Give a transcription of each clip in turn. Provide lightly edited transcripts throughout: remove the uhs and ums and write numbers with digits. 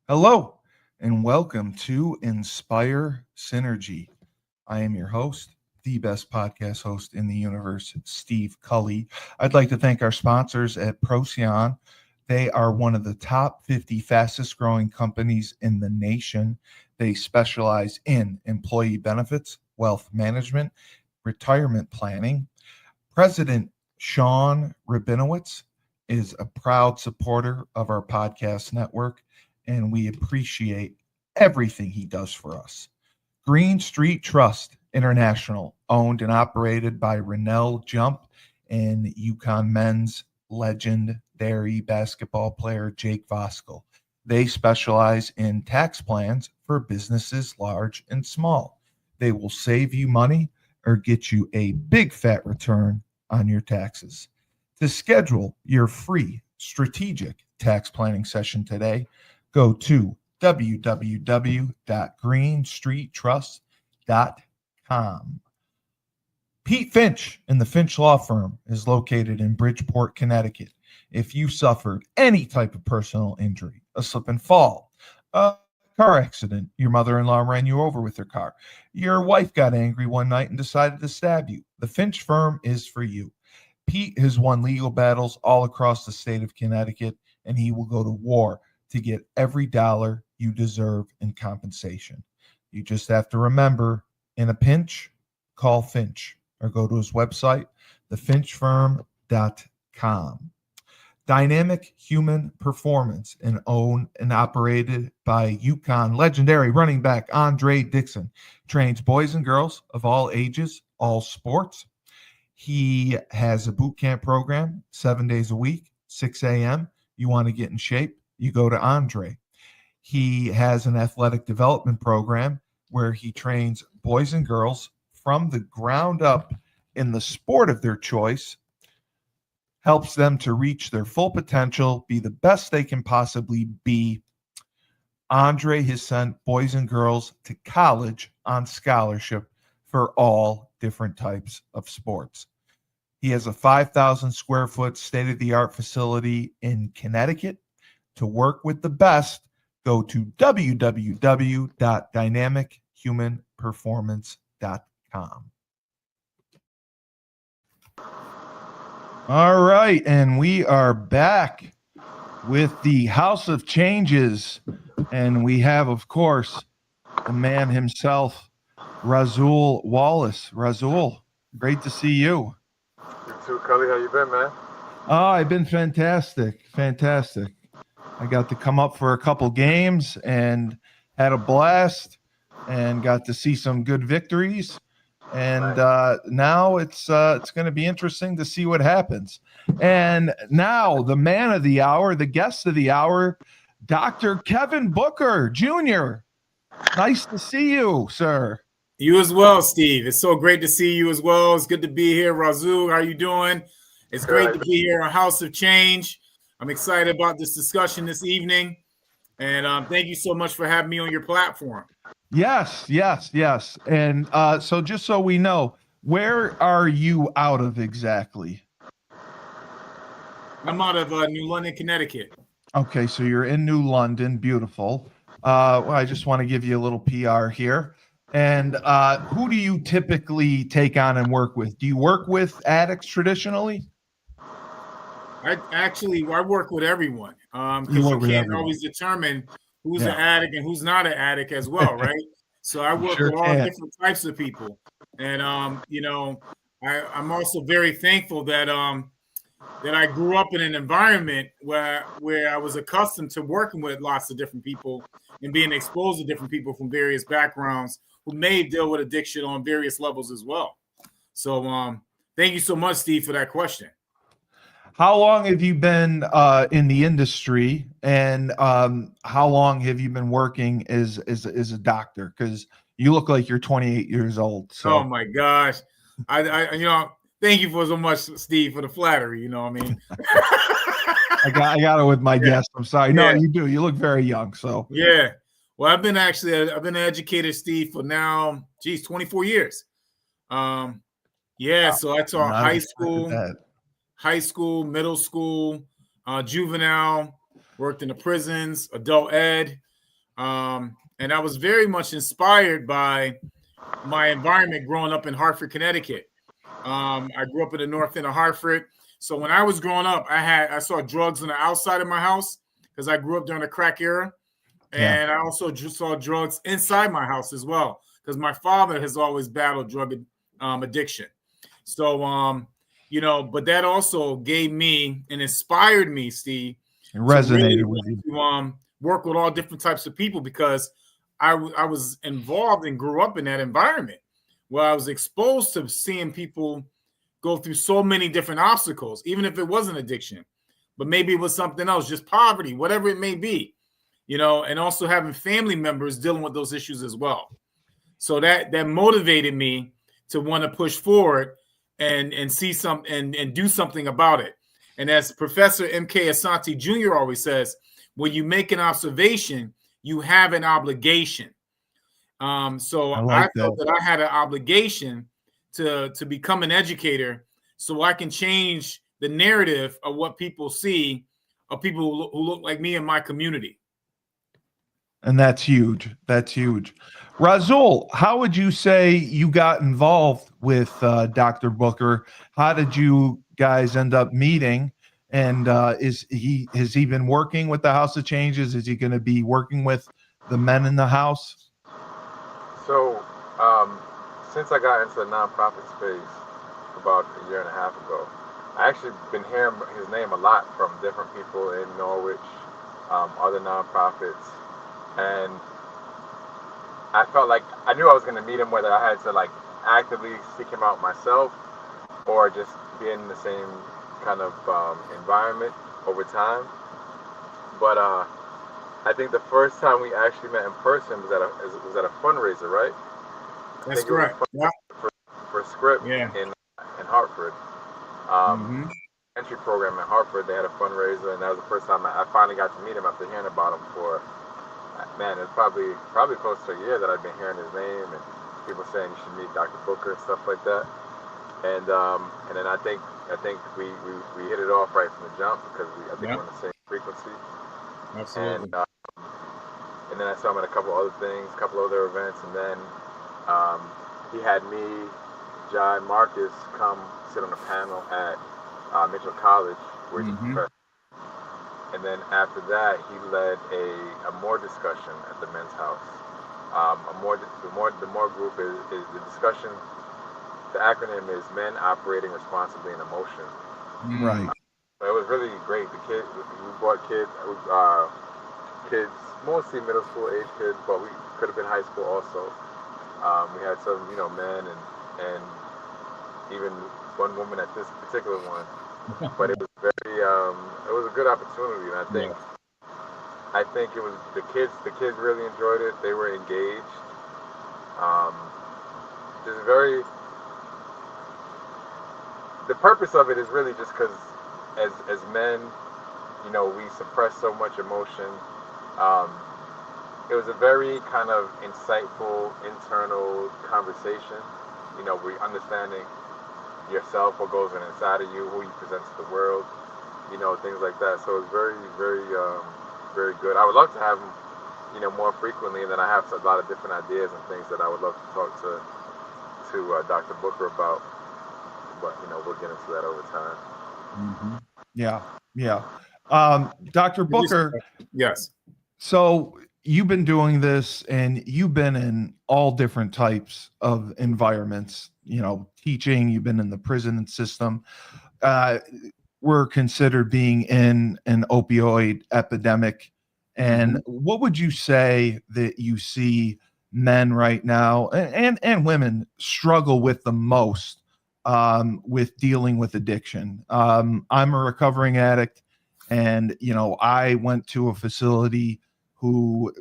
Hello, and welcome to Inspire Synergy. I am your host, the best podcast host in the universe, Steve Cully. I'd like to thank our sponsors at Procyon. They are one of the top 50 fastest growing companies in the nation. They specialize in employee benefits, wealth management, retirement planning. President Sean Rabinowitz is a proud supporter of our podcast network, and we appreciate everything he does for us. Green Street Trust International, owned and operated by Rennell Jump and UConn men's legendary basketball player Jake Voskel. They specialize in tax plans for businesses large and small. They will save you money or get you a big fat return on your taxes. To schedule your free strategic tax planning session today, go to www.greenstreettrust.com. Pete Finch and the Finch Law Firm is located in Bridgeport, Connecticut. If you suffered any type of personal injury, a slip and fall, a car accident, your mother-in-law ran you over with her car, your wife got angry one night and decided to stab you, the Finch firm is for you. Pete has won legal battles all across the state of Connecticut, and he will go to war to get every dollar you deserve in compensation. You just have to remember, in a pinch, call Finch or go to his website, thefinchfirm.com. Dynamic Human Performance and owned and operated by UConn legendary running back Andre Dixon. Trains boys and girls of all ages, all sports. He has a boot camp program 7 days a week, 6 a.m. You want to get in shape, you go to Andre. He has an athletic development program where he trains boys and girls from the ground up in the sport of their choice, helps them to reach their full potential, be the best they can possibly be. Andre has sent boys and girls to college on scholarship for all different types of sports. He has a 5,000 square foot state of the art facility in Connecticut. To work with the best, go to www.dynamichumanperformance.com. All right, and we are back with the House of Changes, and we have, of course, the man himself, Razul Wallace. Razul, great to see you. You too, Cully. How you been, man? Oh, I've been fantastic. I got to come up for a couple games and had a blast and got to see some good victories. And now it's going to be interesting to see what happens. And now the man of the hour, the guest of the hour, Dr. Kevin Booker Jr. Nice to see you, sir. You as well, Steve. It's so great to see you as well. It's good to be here. Razul, how are you doing? It's great to be here on House of Change. I'm excited about this discussion this evening. And thank you so much for having me on your platform. Yes. And so just so we know, where are you out of exactly? I'm out of New London, Connecticut. Okay, so you're in New London. Beautiful. Well, I just want to give you a little PR here. And who do you typically take on and work with? Do you work with addicts traditionally? I work with everyone because you can't always determine who's an addict and who's not an addict as well, right? So I work with all different types of people. And, I'm also very thankful that I grew up in an environment where I was accustomed to working with lots of different people and being exposed to different people from various backgrounds who may deal with addiction on various levels as well. So thank you so much, Steve, for that question. How long have you been in the industry, and how long have you been working as a doctor? Because you look like you're 28 years old. So. Oh my gosh, I thank you for so much, Steve, for the flattery. You know what I mean? I got it with my guest. I'm sorry. No, you do. You look very young. So yeah. Well, I've been an educator, Steve, for now, 24 years. So I taught high school, middle school, juvenile, worked in the prisons, adult ed. And I was very much inspired by my environment growing up in Hartford, Connecticut. I grew up in the north end of Hartford. So when I was growing up, I saw drugs on the outside of my house because I grew up during the crack era. And I also saw drugs inside my house as well because my father has always battled drug addiction. So, but that also gave me and inspired me, Steve. It resonated with you. To work with all different types of people because I was involved and grew up in that environment where I was exposed to seeing people go through so many different obstacles, even if it wasn't addiction, but maybe it was something else, just poverty, whatever it may be, and also having family members dealing with those issues as well. So that motivated me to want to push forward and see some and do something about it. And as Professor M.K. Asante Jr. always says, when you make an observation, you have an obligation. So I felt that I had an obligation to become an educator so I can change the narrative of what people see of people who look like me in my community. And that's huge. That's huge. Razul, how would you say you got involved with Dr. Booker? How did you guys end up meeting? And has he been working with the House of Changes? Is he going to be working with the men in the House? So, since I got into the nonprofit space about a year and a half ago, I actually been hearing his name a lot from different people in Norwich, other nonprofits, and I felt like I knew I was going to meet him, whether I had to like actively seek him out myself or just be in the same kind of environment over time. But I think the first time we actually met in person was at a fundraiser, right? That's correct. For Script in Hartford. Entry program in Hartford, they had a fundraiser, and that was the first time I finally got to meet him after hearing about him for, man, it's probably close to a year that I've been hearing his name and people saying you should meet Dr. Booker and stuff like that. And then I think we hit it off right from the jump because I think we're on the same frequency. Absolutely. And then I saw him at a couple other things, a couple other events, and then he had me, John, Marcus come sit on a panel at Mitchell College where he's a professor. And then after that, he led a more discussion at the Men's House. The more group is the discussion. The acronym is Men Operating Responsibly in Emotion. Right. It was really great. The kids, we brought kids, mostly middle school age kids, but we could have been high school also. We had some, men and even one woman at this particular one. But it was very, it was a good opportunity, and I think it was the kids really enjoyed it. They were engaged. The purpose of it is really just because as men, we suppress so much emotion. It was a very kind of insightful internal conversation. We're understanding yourself, what goes on inside of you, who you present to the world, things like that. So it's very, very, very good. I would love to have him, more frequently, and then I have a lot of different ideas and things that I would love to talk to Dr. Booker about. But we'll get into that over time. Yeah. Dr. Booker. Yes. So you've been doing this, and you've been in all different types of environments. Teaching. You've been in the prison system. We're considered being in an opioid epidemic. And what would you say that you see men right now and women struggle with the most with dealing with addiction? I'm a recovering addict, and I went to a facility who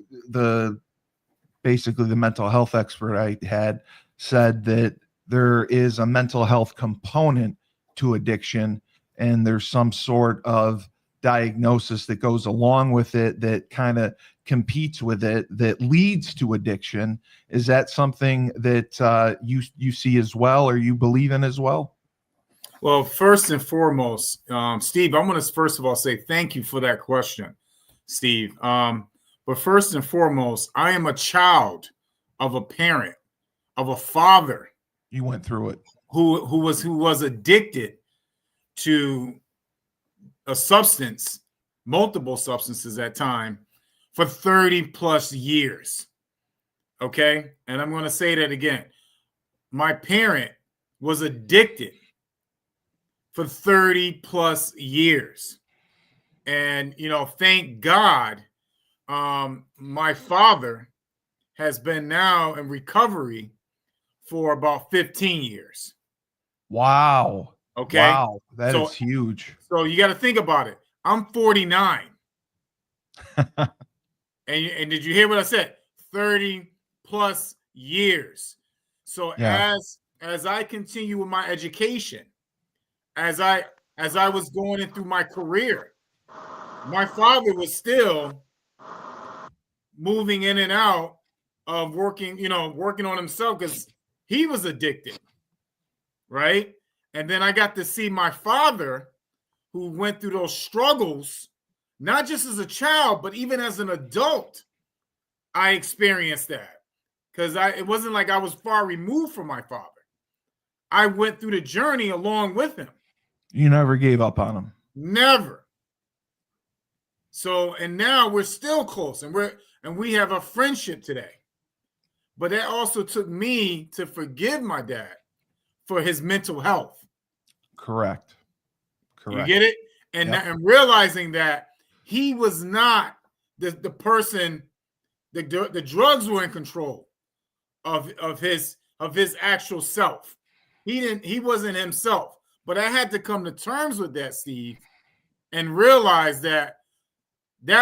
basically the mental health expert I had said that there is a mental health component to addiction, and there's some sort of diagnosis that goes along with it that kind of competes with it that leads to addiction. Is that something that you see as well, or you believe in as well? Well, first and foremost, Steve, I want to first of all say thank you for that question, Steve. But first and foremost, I am a child of a parent, of a father. You went through it. Who was addicted to a substance, multiple substances at time, for 30 plus years. Okay? And I'm going to say that again. My parent was addicted for 30 plus years. And, thank God, my father has been now in recovery for about 15 years. Wow. Okay. Wow. That is huge. So you got to think about it. I'm 49. and did you hear what I said? 30 plus years. So as I continue with my education, as I was going in through my career, my father was still moving in and out of working on himself because he was addicted, right? And then I got to see my father, who went through those struggles, not just as a child, but even as an adult. I experienced that because it wasn't like I was far removed from my father. I went through the journey along with him. You never gave up on him. Never. So, and now we're still close, and we have a friendship today. But that also took me to forgive my dad for his mental health. Correct. You get it? And, and realizing that he was not the person, the drugs were in control of his actual self. He wasn't himself. But I had to come to terms with that, Steve, and realize that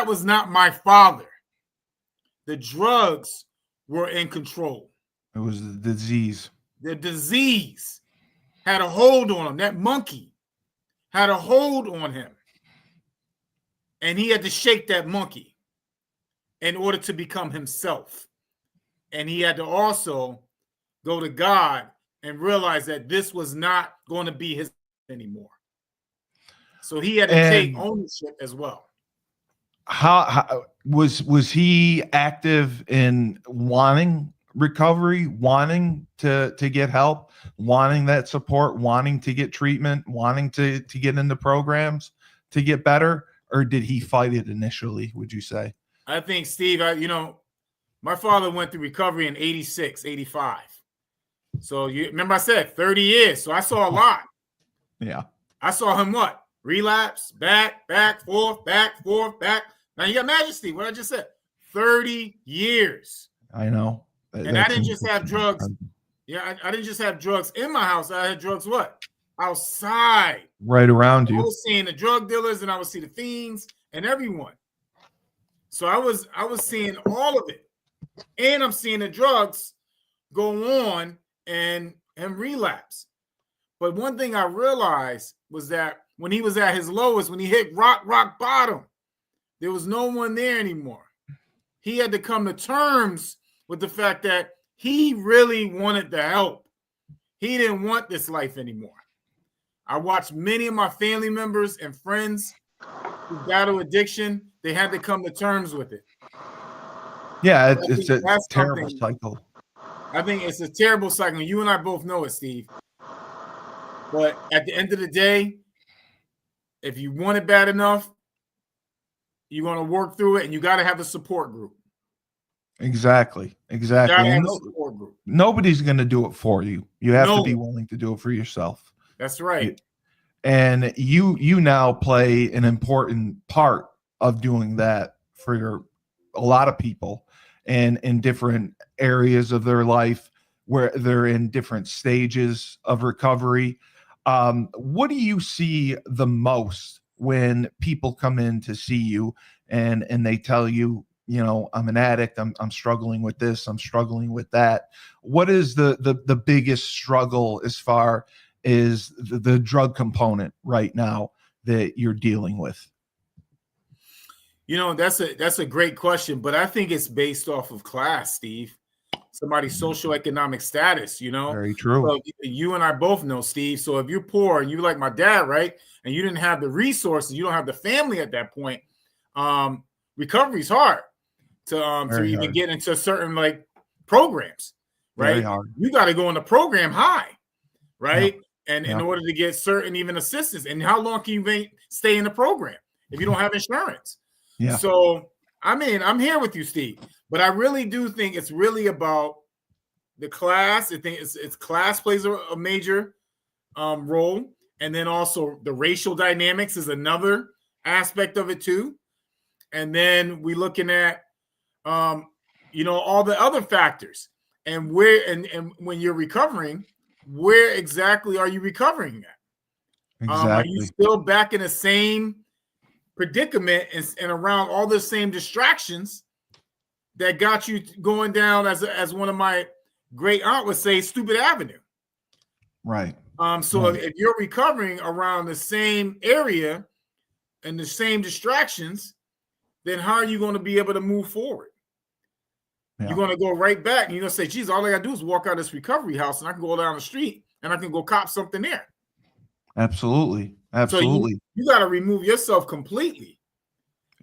was not my father. The drugs were in control. It was the disease. The disease had a hold on him. That monkey had a hold on him. And he had to shake that monkey in order to become himself. And he had to also go to God and realize that this was not going to be his anymore. So he had to take ownership as well. How was he active in wanting recovery, wanting to get help, wanting that support, wanting to get treatment, wanting to get into programs to get better? Or did he fight it initially, would you say? I think, Steve, my father went through recovery in 86, 85. So you remember I said 30 years. So I saw a lot. Yeah. I saw him what? Relapse, back, forth, back. Now you got Majesty, what I just said. 30 years. I know. And I didn't just have drugs. Yeah, I didn't just have drugs in my house. I had drugs what? Outside. Right around you. I was seeing the drug dealers and I would see the fiends and everyone. So I was seeing all of it. And I'm seeing the drugs go on and relapse. But one thing I realized was that when he was at his lowest, when he hit rock bottom, there was no one there anymore. He had to come to terms with the fact that he really wanted the help. He didn't want this life anymore. I watched many of my family members and friends who battle addiction. They had to come to terms with it. Yeah, it's a terrible cycle. I think it's a terrible cycle. You and I both know it, Steve. But at the end of the day, if you want it bad enough, you're going to work through it, and you got to have a support group. Exactly. And nobody's going to do it for you. You have to be willing to do it for yourself. That's right. And you now play an important part of doing that for a lot of people, and in different areas of their life where they're in different stages of recovery. What do you see the most when people come in to see you and they tell you, I'm an addict, I'm struggling with this, I'm struggling with that? What is the biggest struggle as far as the drug component right now that you're dealing with? That's a great question, but I think it's based off of class, Steve. Somebody's socioeconomic status, Very true. So you and I both know, Steve. So if you're poor and you're like my dad, right, and you didn't have the resources, you don't have the family at that point, recovery's hard. to even get into certain like programs, right? Very hard. You got to go in the program high, right? Yep. And in order to get certain even assistance, and how long can you stay in the program if you don't have insurance? Yeah. So I mean, I'm here with you, Steve, but I really do think it's really about the class. I think it's class plays a major role, and then also the racial dynamics is another aspect of it too. And then we're looking at all the other factors, and where and when you're recovering, where exactly are you recovering at? Exactly. Are you still back in the same predicament and around all the same distractions that got you going down, as one of my great aunt would say, stupid avenue? Right. So if you're recovering around the same area and the same distractions, then how are you going to be able to move forward? Yeah. You're going to go right back and you're going to say, geez, all I got to do is walk out of this recovery house and I can go down the street and I can go cop something there. Absolutely. Absolutely. So you got to remove yourself completely.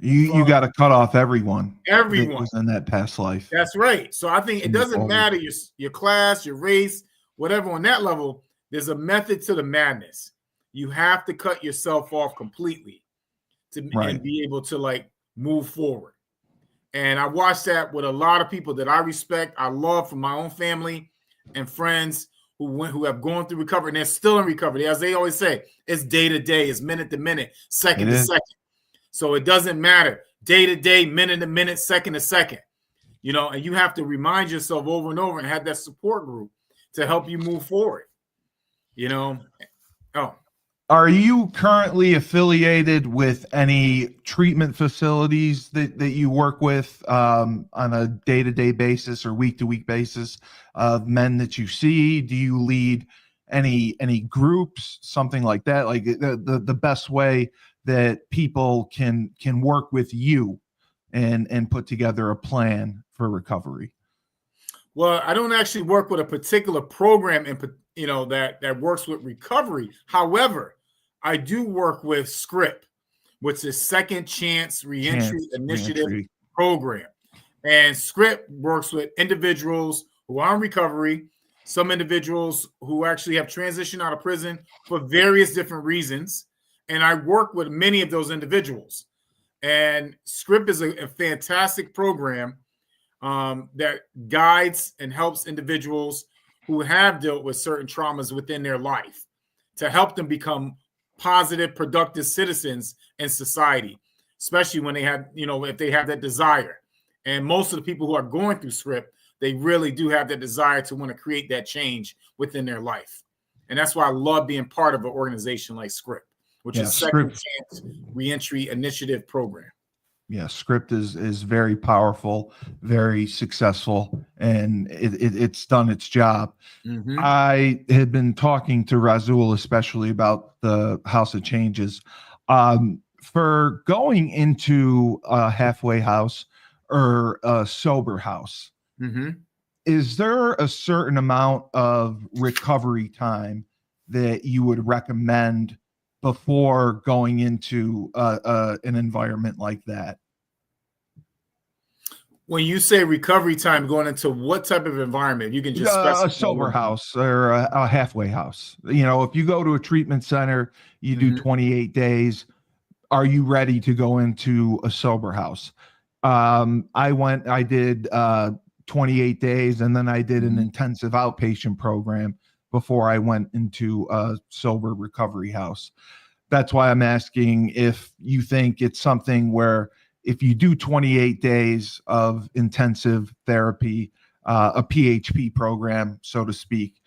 You got to cut off everyone that was in that past life. That's right. So I think it doesn't matter your class, your race, whatever on that level. There's a method to the madness. You have to cut yourself off completely and be able to like move forward. And I watched that with a lot of people that I respect, I love, from my own family and friends who have gone through recovery, and they're still in recovery. As they always say, it's day to day, it's minute to minute, second to second. So it doesn't matter, day to day, minute to minute, second to second. And you have to remind yourself over and over and have that support group to help you move forward. Are you currently affiliated with any treatment facilities that you work with on a day-to-day basis or week-to-week basis of men that you see? Do you lead any groups, something like that? Like the best way that people can work with you and put together a plan for recovery? Well, I don't actually work with a particular program that works with recovery. However, I do work with SCRIP, which is Second Chance Reentry Initiative Program. And SCRIP works with individuals who are in recovery, some individuals who actually have transitioned out of prison for various different reasons. And I work with many of those individuals. And SCRIP is a fantastic program that guides and helps individuals who have dealt with certain traumas within their life to help them become positive, productive citizens in society, especially when they have, if they have that desire. And most of the people who are going through SCRIP, they really do have that desire to want to create that change within their life. And that's why I love being part of an organization like SCRIP, which is Second Chance Reentry Initiative Program. Yeah, SCRIP is very powerful, very successful, and it's done its job. Mm-hmm. I had been talking to Razul especially about the House of Changes. For going into a halfway house or a sober house, mm-hmm. is there a certain amount of recovery time that you would recommend before going into an environment like that? When you say recovery time, going into what type of environment? You can just a sober house or a halfway house. If you go to a treatment center, you do 28 days. Are you ready to go into a sober house? I did 28 days, and then I did an intensive outpatient program before I went into a sober recovery house. That's why I'm asking if you think it's something where if you do 28 days of intensive therapy, a PHP program, so to speak,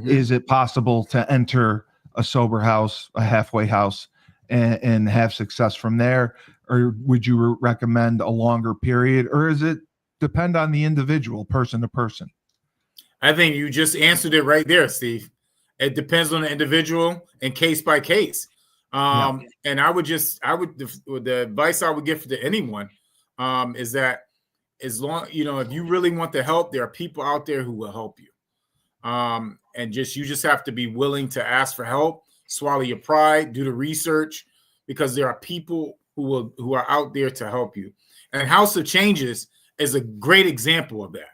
is it possible to enter a sober house, a halfway house, and have success from there? Or would you recommend a longer period? Or is it depend on the individual, person to person? I think you just answered it right there, Steve. It depends on the individual and case by case. And the advice I would give to anyone is that as long, if you really want the help, there are people out there who will help you. And you just have to be willing to ask for help, swallow your pride, do the research, because there are people who are out there to help you. And House of Changes is a great example of that.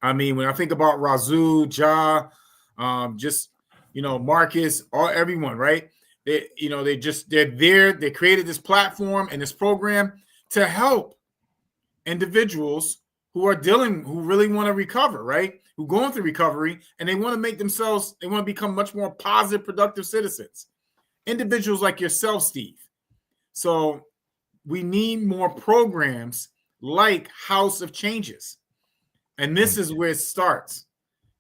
I mean, when I think about Razul, Marcus, everyone, right? They're there. They created this platform and this program to help individuals who really want to recover, right? Who going through recovery, and they want to become much more positive, productive citizens. Individuals like yourself, Steve. So we need more programs like House of Changes. And this is where it starts.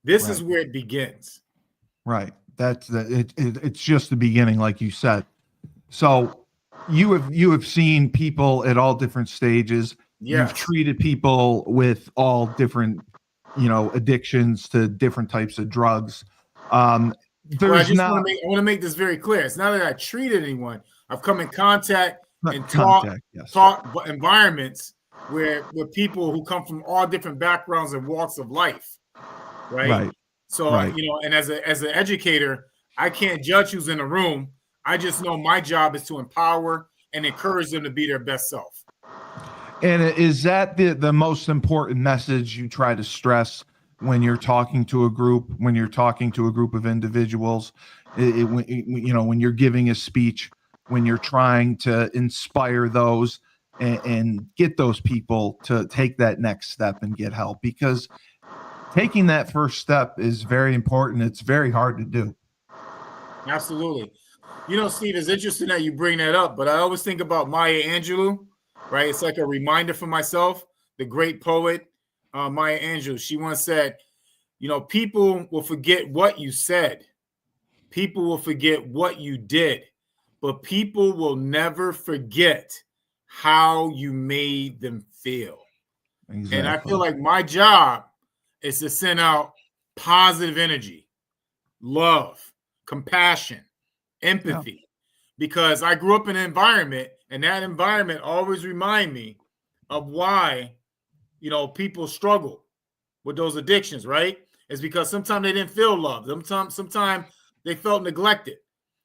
This is where it begins. Right. It's just the beginning, like you said. So you have seen people at all different stages. Yes. You've treated people with all different, addictions to different types of drugs. I want to make this very clear. It's not that I treated anyone. I've come in contact and taught environments where people who come from all different backgrounds and walks of life, right? So, and as an educator, I can't judge who's in the room. I just know my job is to empower and encourage them to be their best self. And is that the most important message you try to stress when you're talking to a group, of individuals, when you're giving a speech, when you're trying to inspire those and get those people to take that next step and get help? Because taking that first step is very important. It's very hard to do. Absolutely. Steve, it's interesting that you bring that up, but I always think about Maya Angelou, right? It's like a reminder for myself. The great poet, Maya Angelou, she once said, people will forget what you said. People will forget what you did, but people will never forget how you made them feel. Exactly. And I feel like my job is to send out positive energy, love, compassion, empathy, because I grew up in an environment, and that environment always remind me of why, people struggle with those addictions, right? It's because sometimes they didn't feel loved. Sometimes they felt neglected,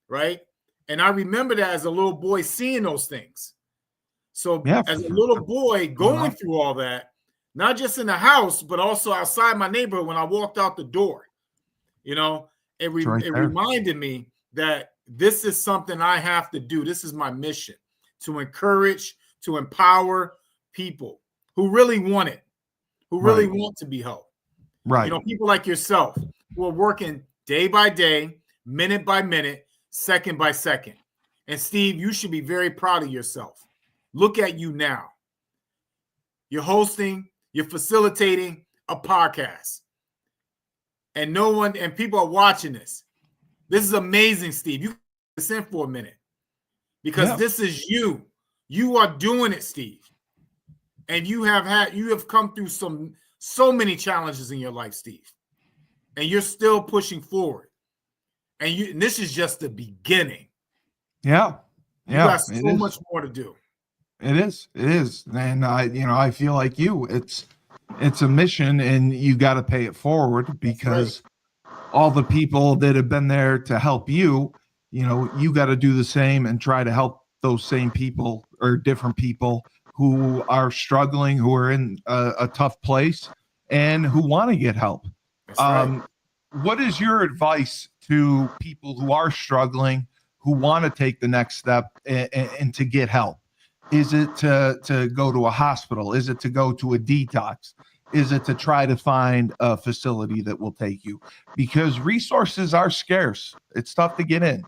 right? And I remember that as a little boy seeing those things. So as a little boy going through all that, not just in the house, but also outside my neighborhood when I walked out the door, it reminded me that this is something I have to do. This is my mission, to encourage, to empower people who really want it, who really want to be helped. Right. People like yourself who are working day by day, minute by minute, second by second. And Steve, you should be very proud of yourself. Look at you now. You're hosting, you're facilitating a podcast. And people are watching this. This is amazing, Steve. You listen for a minute, because this is you. You are doing it, Steve. And you have come through so many challenges in your life, Steve. And you're still pushing forward. And this is just the beginning. Yeah. You got so much more to do. It is. And I feel like it's a mission, and you got to pay it forward, because all the people that have been there to help you, you got to do the same and try to help those same people or different people who are struggling, who are in a tough place, and who want to get help. What is your advice to people who are struggling, who want to take the next step and to get help? Is it to go to a hospital? Is it to go to a detox? Is it to try to find a facility that will take you? Because resources are scarce. It's tough to get in.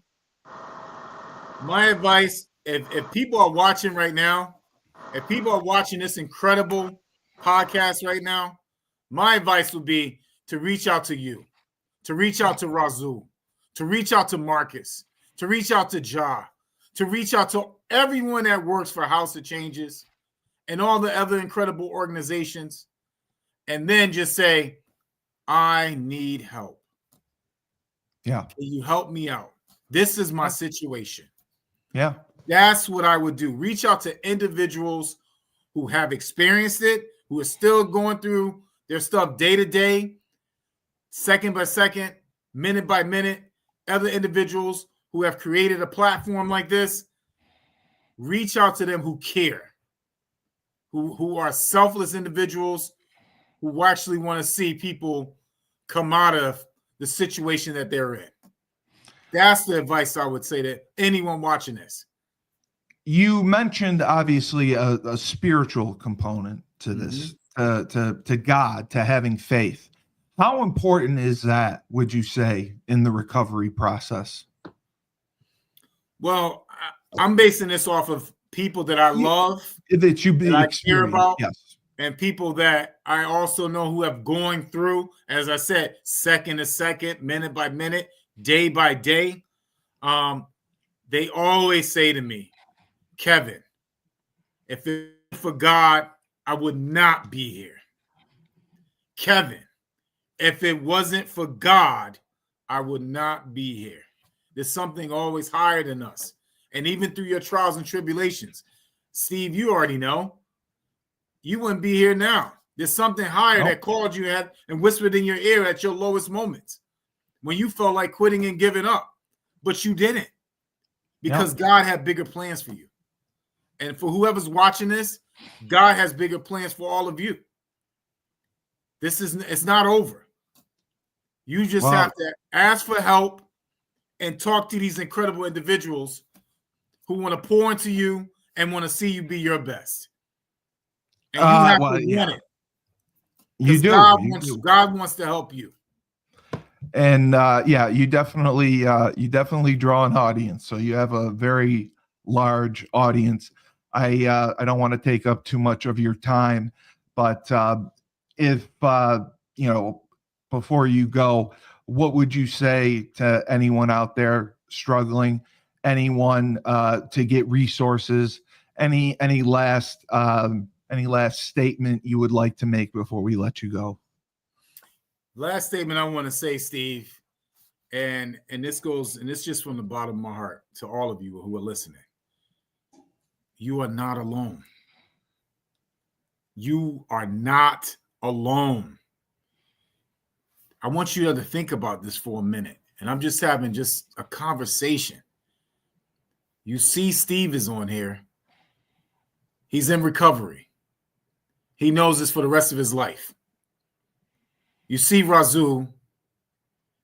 My advice, if people are watching right now, if people are watching this incredible podcast right now, my advice would be to reach out to you, to reach out to Razul, to reach out to Marcus, to reach out to to reach out to everyone that works for House of Changes and all the other incredible organizations, and then just say, I need help. Yeah. Can you help me out? This is my situation. Yeah. That's what I would do. Reach out to individuals who have experienced it, who are still going through their stuff day to day, second by second, minute by minute. Other individuals who have created a platform like this, reach out to them who care. who are selfless individuals who actually want to see people come out of the situation that they're in. That's the advice I would say to anyone watching this. You mentioned obviously a spiritual component to this, to God, to having faith. How important is that, would you say, in the recovery process? Well, I'm basing this off of people that I love, that you that I care about, yes, and people that I also know who have going through, as I said, second to second, minute by minute, day by day. They always say to me, Kevin, if it were for God, I would not be here. Kevin, if it wasn't for God, I would not be here. There's something always higher than us. And even through your trials and tribulations, Steve, you already know, you wouldn't be here now. There's something higher that called you at and whispered in your ear at your lowest moments when you felt like quitting and giving up, but you didn't, because God had bigger plans for you. And for whoever's watching this, God has bigger plans for all of you. It's not over. You just have to ask for help and talk to these incredible individuals who want to pour into you and want to see you be your best. And you have to want it. You do. God wants to help you. And you definitely draw an audience. So you have a very large audience. I don't want to take up too much of your time, but if before you go, what would you say to anyone out there struggling, anyone to get resources, any last statement you would like to make before we let you go? Last statement I want to say, Steve, and this just from the bottom of my heart to all of you who are listening. You are not alone. You are not alone. I want you to think about this for a minute. And I'm just having a conversation. You see, Steve is on here. He's in recovery. He knows this for the rest of his life. You see Razul.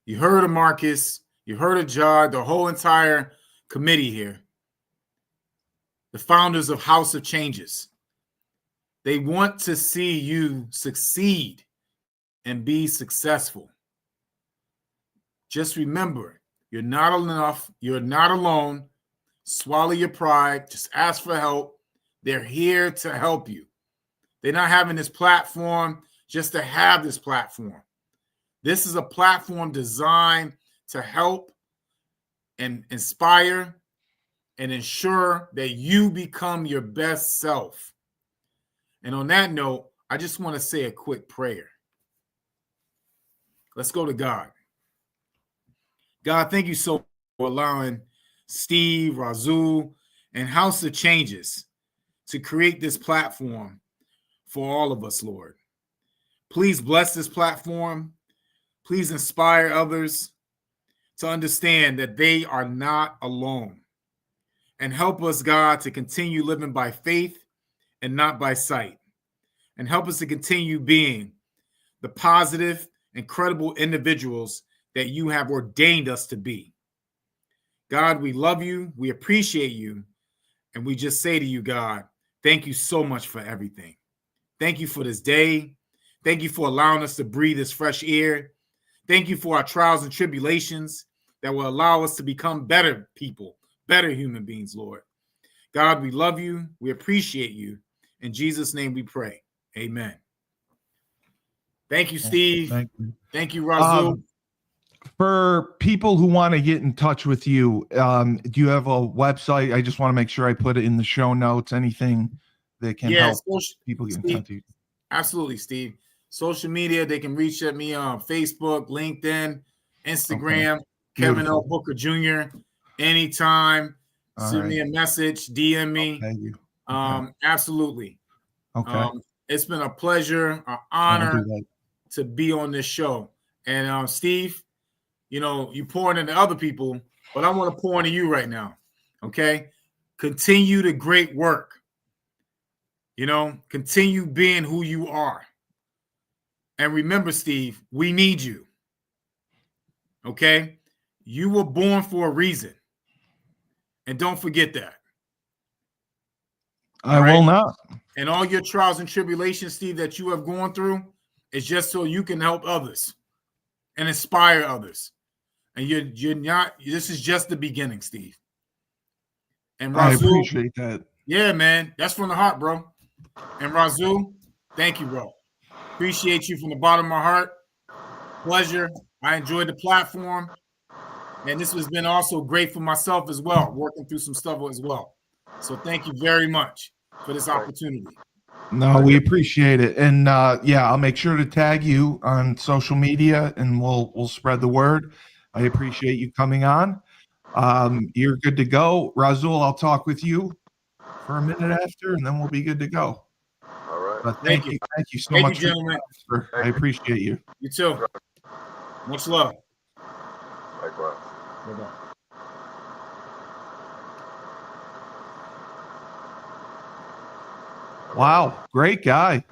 You heard of Marcus. You heard of Jod, the whole entire committee here. The founders of House of Changes. They want to see you succeed and be successful. Just remember, you're not enough. You're not alone. Swallow your pride. Just ask for help. They're here to help you. They're not having this platform just to have this platform. This is a platform designed to help and inspire and ensure that you become your best self. And on that note, I just want to say a quick prayer. Let's go to God. God, thank you so much for allowing Steve, Razul, and House of Changes to create this platform for all of us, Lord. Please bless this platform. Please inspire others to understand that they are not alone. And help us, God, to continue living by faith and not by sight. And help us to continue being the positive, incredible individuals that you have ordained us to be. God, we love you. We appreciate you. And we just say to you, God, thank you so much for everything. Thank you for this day. Thank you for allowing us to breathe this fresh air. Thank you for our trials and tribulations that will allow us to become better people, better human beings, Lord. God, we love you. We appreciate you. In Jesus' name we pray. Amen. Thank you, Steve. Thank you, Razul. For people who want to get in touch with you, do you have a website? I just want to make sure I put it in the show notes. Anything that can help people get in touch with you. Absolutely, Steve. Social media, they can reach at me on Facebook, LinkedIn, Instagram, Kevin L. Booker Jr. Anytime. Send me a message, DM me. Thank you. Absolutely. Okay. It's been a pleasure, an honor to be on this show. And Steve, you pouring into other people, but I want to pour into you right now. Okay. Continue the great work. Continue being who you are. And remember, Steve, we need you. Okay? You were born for a reason. And don't forget that. I will not. And all your trials and tribulations, Steve, that you have gone through is just so you can help others and inspire others. And you're not, this is just the beginning, Steve. And Razul, I appreciate that. Yeah, man. That's from the heart, bro. And Razul, thank you, bro. Appreciate you from the bottom of my heart. Pleasure. I enjoyed the platform. And this has been also great for myself as well, working through some stuff as well. So thank you very much for this opportunity. No, we appreciate it. And I'll make sure to tag you on social media and we'll spread the word. I appreciate you coming on. You're good to go. Razul, I'll talk with you for a minute after and then we'll be good to go. All right. But thank you. Thank you so thank much, you, gentlemen. I appreciate you. You too. Much love. Likewise. Bye-bye. Wow, great guy.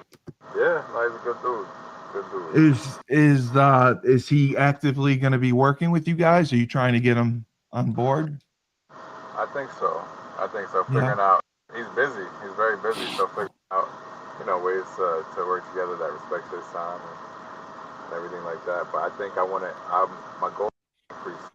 Yeah, he's a good dude. Good dude. Is he actively going to be working with you guys? Are you trying to get him on board? I think so. Figuring out, he's busy. He's very busy. So figuring out, ways to work together that respects his time and everything like that. But I think my goal is to increase.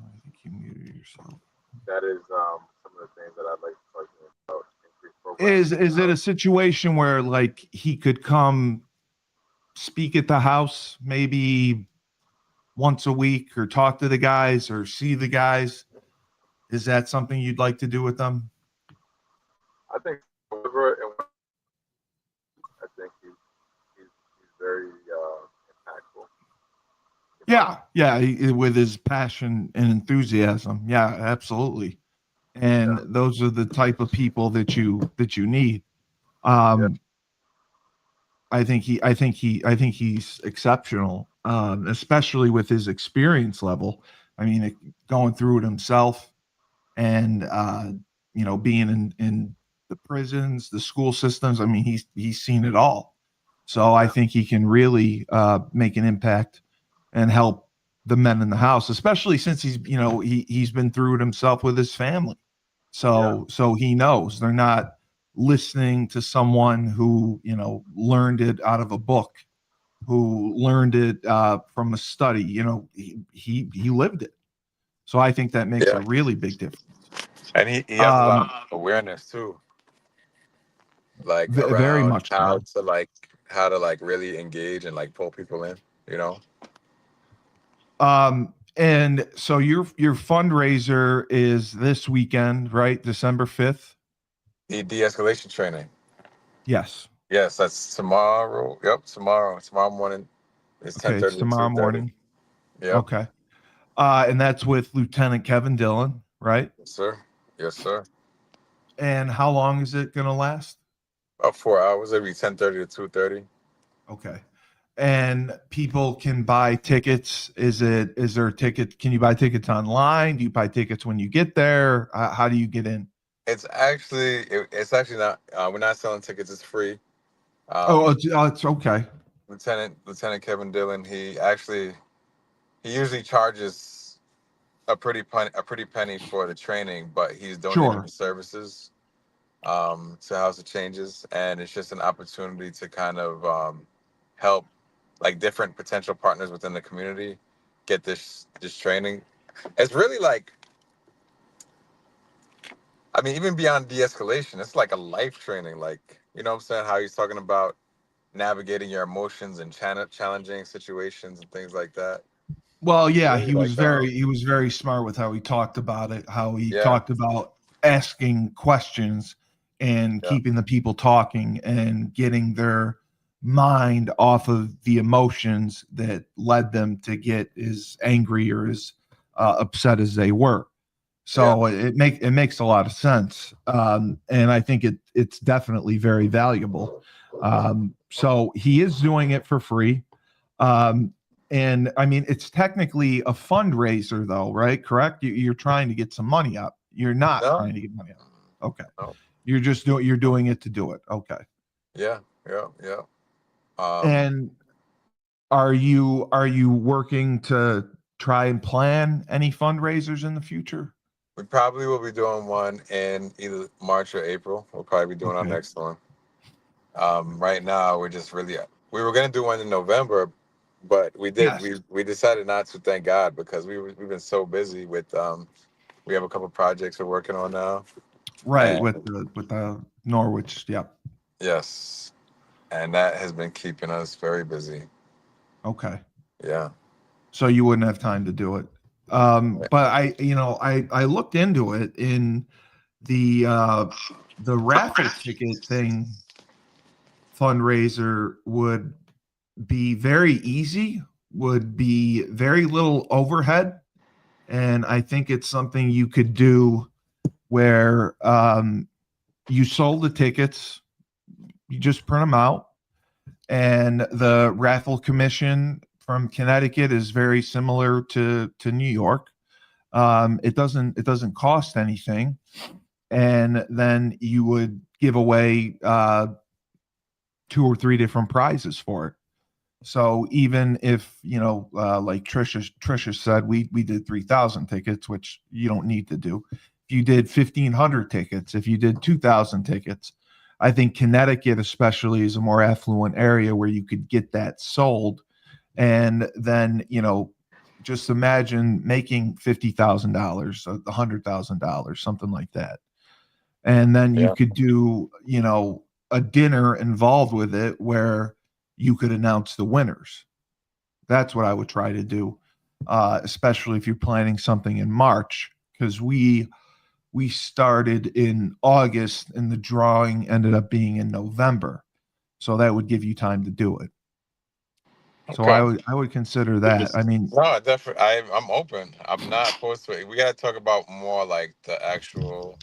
I think you muted yourself. That is some of the things that I'd like to talk to him about. Increase programs. Is it a situation where like he could come speak at the house maybe once a week or talk to the guys or see the guys? Is that something you'd like to do with them? I think he's very impactful. Yeah, with his passion and enthusiasm. Yeah, absolutely. And those are the type of people that you need. I think he's exceptional, especially with his experience level. I mean, going through it himself, and being in the prisons, the school systems. I mean, he's seen it all. So I think he can really make an impact and help the men in the house, especially since he's been through it himself with his family. So he knows they're not listening to someone who learned it out of a book, who learned it from a study. He lived it. So I think that makes a really big difference. And he has a lot of awareness too, like very much how to really engage and pull people in. And so your fundraiser is this weekend, right? December 5th. The de-escalation training. Yes. Yes, that's tomorrow. Yep, tomorrow morning. It's 10:30. It's tomorrow morning. Yeah. Okay. And that's with Lieutenant Kevin Dillon, right? Yes, sir. Yes, sir. And how long is it going to last? About 4 hours. It'll be 10:30 to 2:30. Okay. And people can buy tickets. Is there a ticket? Can you buy tickets online? Do you buy tickets when you get there? How do you get in? It's actually not. We're not selling tickets. It's free. It's okay. Lieutenant Kevin Dillon. He usually charges a pretty penny for the training, but he's donating his services to House of Changes, and it's just an opportunity to kind of help different potential partners within the community get this training. It's really even beyond de-escalation, it's like a life training. What I'm saying? How he's talking about navigating your emotions and challenging situations and things like that. Well, yeah, really he was very smart with how he talked about it, how he talked about asking questions and keeping the people talking and getting their mind off of the emotions that led them to get as angry or as upset as they were. So it makes a lot of sense, and I think it's definitely very valuable. So he is doing it for free. And I mean, it's technically a fundraiser, though, right? Correct? You're trying to get some money up. You're not trying to get money up. Okay. No. You're doing it to do it. Okay. Yeah. And are you working to try and plan any fundraisers in the future? We probably will be doing one in either March or April. We'll probably be doing our next one. Right now, we were going to do one in November, but we decided not to, thank God, because we've been so busy with, we have a couple projects we're working on now. Right. With the Norwich. Yep. Yes. And that has been keeping us very busy. Okay. Yeah. So you wouldn't have time to do it. But I looked into it in the raffle ticket thing. Fundraiser would be very easy, would be very little overhead. And I think it's something you could do where you sold the tickets, you just print them out, and the raffle commission from Connecticut is very similar to New York. It doesn't cost anything, and then you would give away 2 or 3 different prizes for it. So even if like Trisha said, we did 3,000 tickets, which you don't need to do. If you did 1,500 tickets, if you did 2,000 tickets, I think Connecticut especially is a more affluent area where you could get that sold. And then, just imagine making $50,000, $100,000, something like that. And then you could do, a dinner involved with it where you could announce the winners. That's what I would try to do, especially if you're planning something in March, because we started in August and the drawing ended up being in November. So that would give you time to do it. So I would consider that. I mean, no, definitely. I'm open. I'm not opposed to it. We got to talk about more like the actual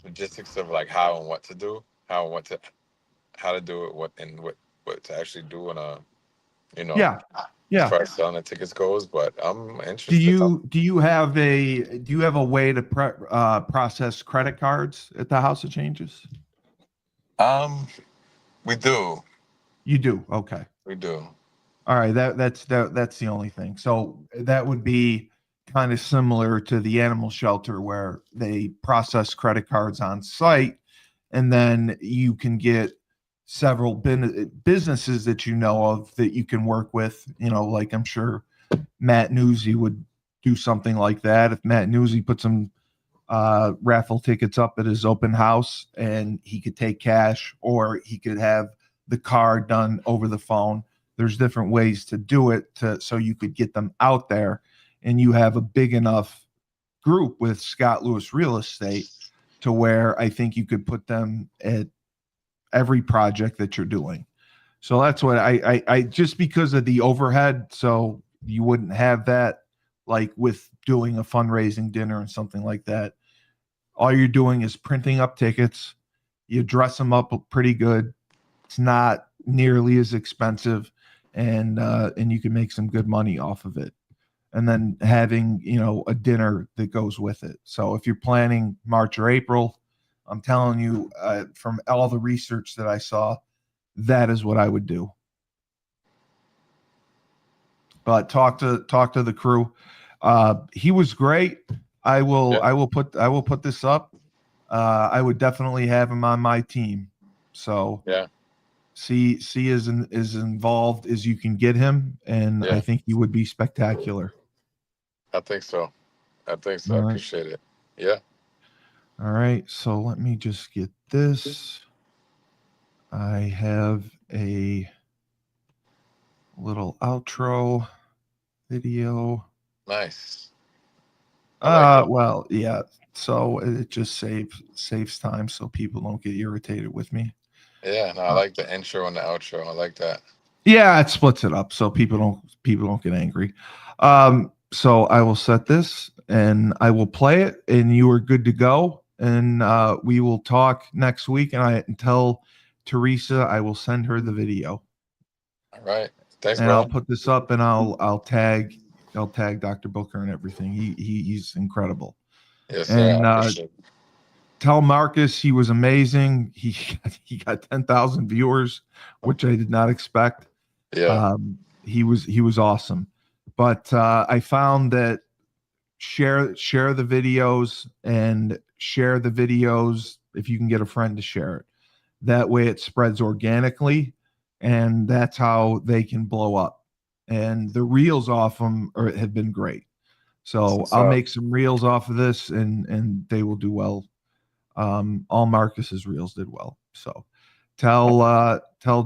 logistics of like how and what to do, how to do it, what to actually do, and yeah. as far as selling the tickets goes. But I'm interested. Do you have a way to process credit cards at the House of Changes? We do. You do? Okay. We do. All right, that's the only thing. So that would be kind of similar to the animal shelter where they process credit cards on site, and then you can get several businesses that you know of that you can work with. Like I'm sure Matt Newsy would do something like that. If Matt Newsy put some raffle tickets up at his open house, and he could take cash, or he could have the card done over the phone. There's different ways to do it so you could get them out there, and you have a big enough group with Scott Lewis Real Estate to where I think you could put them at every project that you're doing. So that's what I just because of the overhead, so you wouldn't have that like with doing a fundraising dinner and something like that. All you're doing is printing up tickets. You dress them up pretty good. It's not nearly as expensive, and you can make some good money off of it. And then having, a dinner that goes with it. So if you're planning March or April, I'm telling you, from all the research that I saw, that is what I would do. But talk to the crew. He was great. I will put this up. I would definitely have him on my team. So see as involved as you can get him, and I think he would be spectacular. I think so. I Right. Appreciate it. Yeah. All right. So let me just get this. I have a little outro video. Nice. Well, yeah. So it just saves time so people don't get irritated with me. Yeah, no, I like the intro and the outro. I like that. Yeah, it splits it up so people don't get angry. So I will set this and I will play it, and you are good to go. And we will talk next week. And I tell Teresa I will send her the video. All right. Thanks, and bro. I'll put this up, and I'll tag Dr. Booker and everything. He's incredible. Yes, sir. And tell Marcus he was amazing. He got 10,000 viewers, which I did not expect. Yeah. He was awesome. But I found that share the videos, and share the videos if you can get a friend to share it. That way it spreads organically, and that's how they can blow up. And the reels off them have been great. So I'll make some reels off of this, and they will do well. All Marcus's reels did well. So tell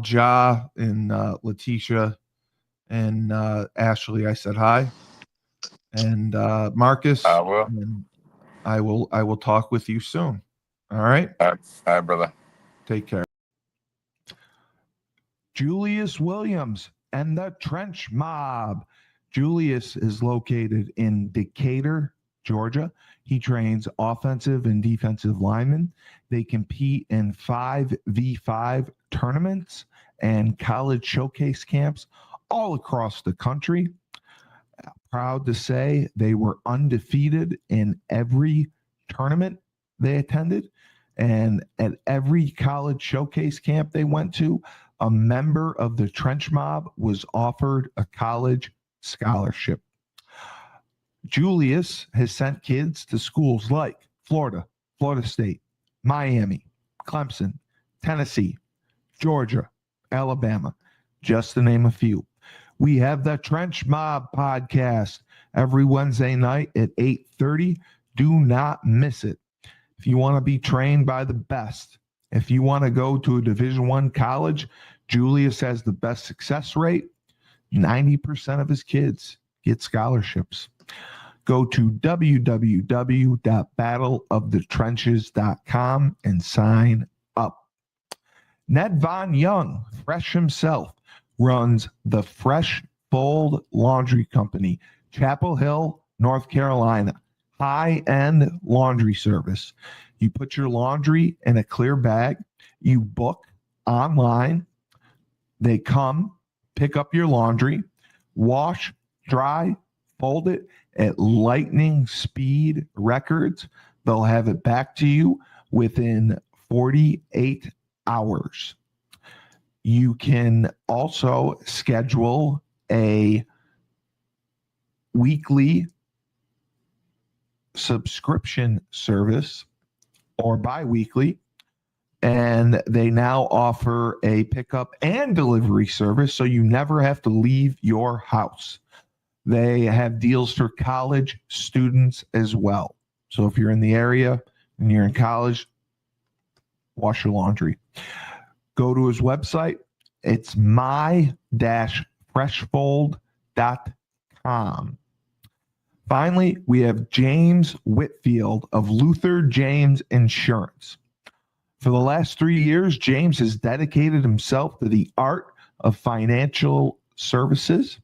Ja and Letitia and Ashley I said hi. And Marcus, I will. And I will talk with you soon. All right? All right, brother. Take care. Julius Williams and the Trench Mob. Julius is located in Decatur, Georgia. He trains offensive and defensive linemen. They compete in 5v5 tournaments and college showcase camps all across the country. Proud to say they were undefeated in every tournament they attended. And at every college showcase camp they went to, a member of the Trench Mob was offered a college scholarship. Julius has sent kids to schools like Florida, Florida State, Miami, Clemson, Tennessee, Georgia, Alabama, just to name a few. We have the Trench Mob podcast every Wednesday night at 8:30. Do not miss it. If you want to be trained by the best, if you want to go to a Division I college, Julius has the best success rate. 90% of his kids get scholarships. Go to www.battleofthetrenches.com and sign up. Ned Von Young, Fresh himself, runs the Fresh Fold Laundry Company, Chapel Hill, North Carolina. High-end laundry service. You put your laundry in a clear bag. You book online. They come, pick up your laundry, wash, dry, fold it at lightning speed records. They'll have it back to you within 48 hours. You can also schedule a weekly subscription service or bi-weekly, and they now offer a pickup and delivery service, so you never have to leave your house. They have deals for college students as well. So if you're in the area and you're in college, wash your laundry. Go to his website. It's my-freshfold.com. Finally, we have James Whitfield of Luther James Insurance. For the last 3 years, James has dedicated himself to the art of financial services.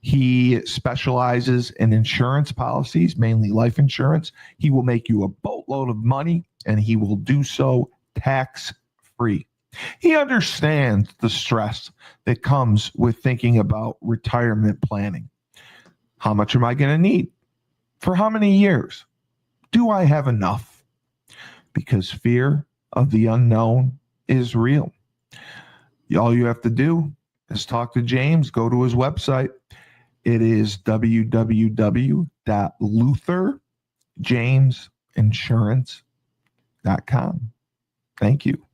He specializes in insurance policies, mainly life insurance. He will make you a boatload of money, and he will do so tax-free. He understands the stress that comes with thinking about retirement planning. How much am I going to need? For how many years? Do I have enough? Because fear of the unknown is real. All you have to do is talk to James, go to his website. It is www.lutherjamesinsurance.com. Thank you.